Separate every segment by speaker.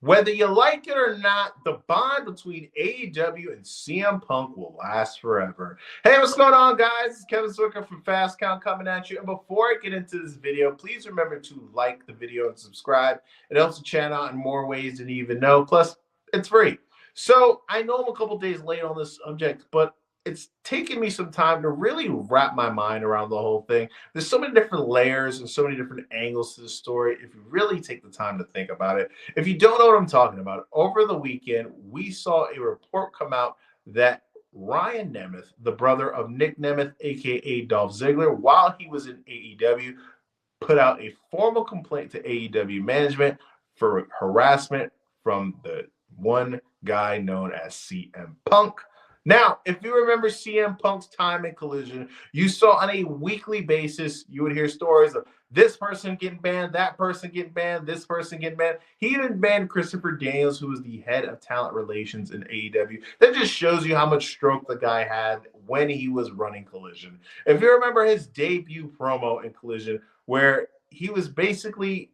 Speaker 1: Whether you like it or not, the bond between AEW and CM Punk will last forever. Hey, what's going on, guys? It's Kevin Zwicker from Fast Count coming at you. And before I get into this video, please remember to like the video and subscribe. It helps the channel out in more ways than you even know. Plus, it's free. So I know I'm a couple days late on this subject, but it's taken me some time to really wrap my mind around the whole thing. There's so many different layers and so many different angles to the story if you really take the time to think about it. If you don't know what I'm talking about, over the weekend, we saw a report come out that Ryan Nemeth, the brother of Nick Nemeth, aka Dolph Ziggler, while he was in AEW, put out a formal complaint to AEW management for harassment from the one guy known as CM Punk. Now, if you remember CM Punk's time in Collision, you saw on a weekly basis, you would hear stories of this person getting banned, that person getting banned, this person getting banned. He even banned Christopher Daniels, who was the head of talent relations in AEW. That just shows you how much stroke the guy had when he was running Collision. If you remember his debut promo in Collision, where he was basically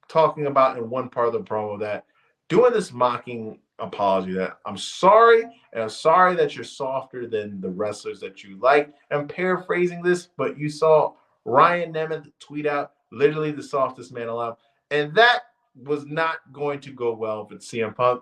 Speaker 1: talking about in one part of the promo that doing this mocking apology that I'm sorry, and I'm sorry that you're softer than the wrestlers that you like. I'm paraphrasing this, but you saw Ryan Nemeth tweet out literally the softest man alive, and that was not going to go well with CM Punk.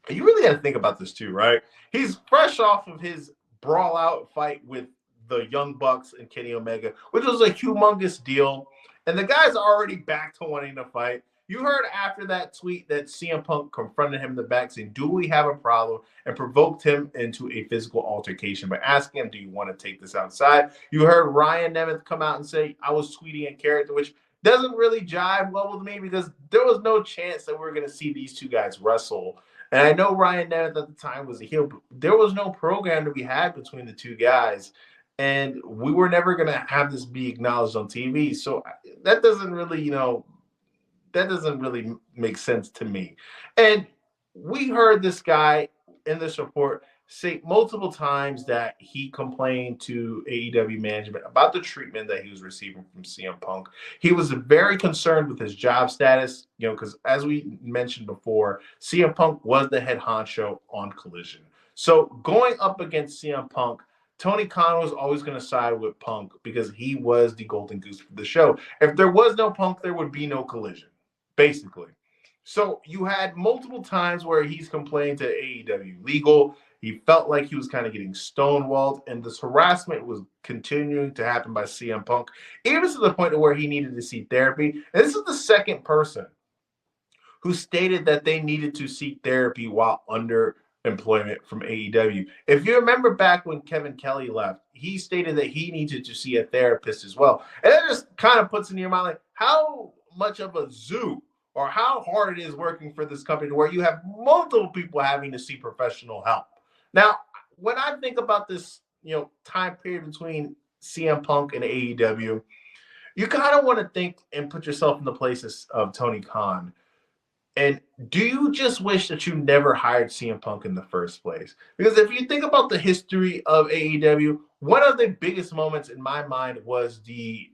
Speaker 1: You really got to think about this too, right? He's fresh off of his brawl out fight with the Young Bucks and Kenny Omega, which was a humongous deal. And the guy's already back to wanting to fight. You heard after that tweet that CM Punk confronted him in the back saying, do we have a problem? And provoked him into a physical altercation by asking him, do you want to take this outside? You heard Ryan Nemeth come out and say, I was tweeting in character, which doesn't really jive well with me because there was no chance that we were going to see these two guys wrestle. And I know Ryan Nemeth at the time was a heel, but there was no program to be had between the two guys. And we were never going to have this be acknowledged on TV. So that doesn't really, that doesn't really make sense to me. And we heard this guy in this report say multiple times that he complained to AEW management about the treatment that he was receiving from CM Punk. He was very concerned with his job status, because as we mentioned before, CM Punk was the head honcho on Collision. So going up against CM Punk, Tony Khan was always going to side with Punk because he was the golden goose for the show. If there was no Punk, there would be no Collision, basically. So you had multiple times where he's complained to AEW legal. He felt like he was kind of getting stonewalled, and this harassment was continuing to happen by CM Punk, even to the point where he needed to seek therapy. And this is the second person who stated that they needed to seek therapy while under employment from AEW. If you remember back when Kevin Kelly left, he stated that he needed to see a therapist as well. And that just kind of puts in your mind, like, how much of a zoo or how hard it is working for this company where you have multiple people having to see professional help. Now, when I think about this, time period between CM Punk and AEW, you kind of want to think and put yourself in the places of Tony Khan. And do you just wish that you never hired CM Punk in the first place? Because if you think about the history of AEW, one of the biggest moments in my mind was the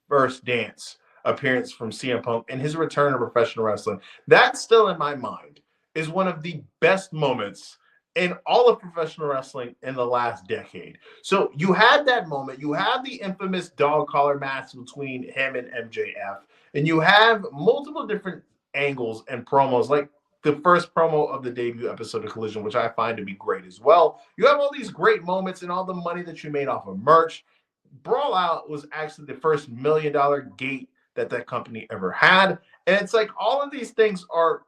Speaker 1: first dance appearance from CM Punk and his return to professional wrestling. That still in my mind is one of the best moments in all of professional wrestling in the last decade. So you had that moment. You have the infamous dog collar match between him and MJF. And you have multiple different angles and promos, like the first promo of the debut episode of Collision, which I find to be great as well. You have all these great moments and all the money that you made off of merch. Brawl Out was actually the first $1 million gate that company ever had. And it's like all of these things are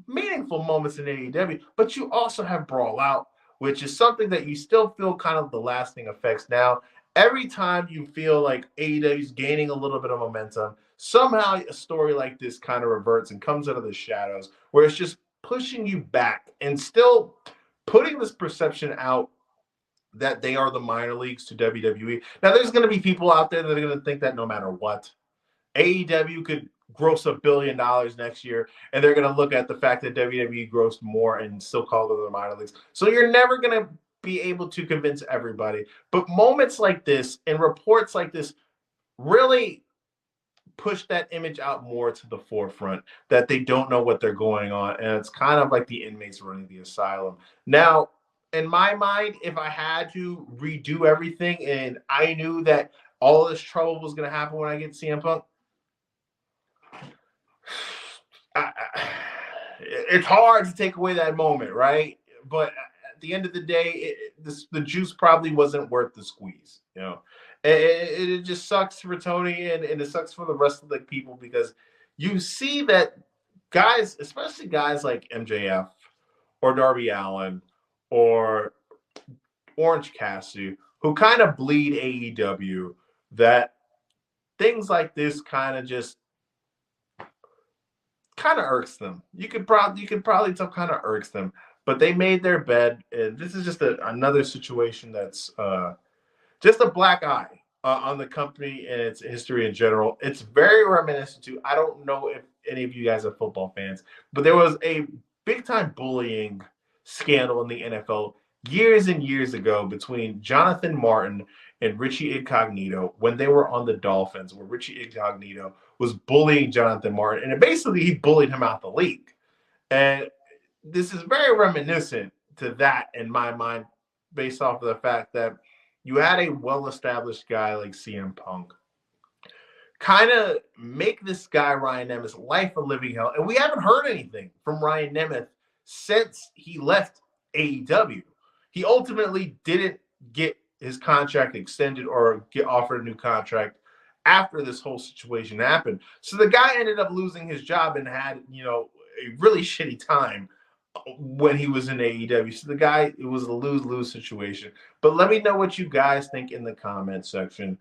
Speaker 1: meaningful moments in AEW, but you also have Brawl Out, which is something that you still feel kind of the lasting effects now. Every time you feel like AEW is gaining a little bit of momentum, somehow a story like this kind of reverts and comes out of the shadows, where it's just pushing you back and still putting this perception out that they are the minor leagues to WWE. Now, there's going to be people out there that are going to think that no matter what, AEW could gross $1 billion next year, and they're going to look at the fact that WWE grossed more and still call them the minor leagues. So you're never going to be able to convince everybody. But moments like this and reports like this really push that image out more to the forefront that they don't know what they're going on. And it's kind of like the inmates running the asylum. Now, in my mind, if I had to redo everything and I knew that all this trouble was going to happen when I get CM Punk, it's hard to take away that moment, right? But at the end of the day, the juice probably wasn't worth the squeeze. It just sucks for Tony and it sucks for the rest of the people because you see that guys, especially guys like MJF or Darby Allin or Orange Cassidy, who kind of bleed AEW, that things like this kind of irks them. You could probably tell kind of irks them, but they made their bed, and this is just another situation that's just a black eye on the company and its history in general. It's very reminiscent to, I don't know if any of you guys are football fans, but there was a big time bullying scandal in the NFL years and years ago between Jonathan Martin and Richie Incognito when they were on the Dolphins, where Richie Incognito was bullying Jonathan Martin, and basically he bullied him out the league. And this is very reminiscent to that in my mind, based off of the fact that you had a well-established guy like CM Punk kind of make this guy Ryan Nemeth's life a living hell. And we haven't heard anything from Ryan Nemeth since he left AEW. He ultimately didn't get his contract extended or get offered a new contract after this whole situation happened. So the guy ended up losing his job and had, a really shitty time when he was in AEW. So the guy, it was a lose-lose situation. But let me know what you guys think in the comment section.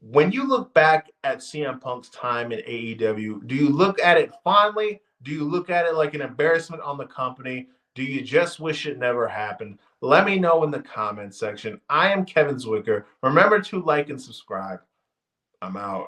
Speaker 1: When you look back at CM Punk's time in AEW, do you look at it fondly? Do you look at it like an embarrassment on the company? Do you just wish it never happened? Let me know in the comment section. I am Kevin Zwicker. Remember to like and subscribe. I'm out.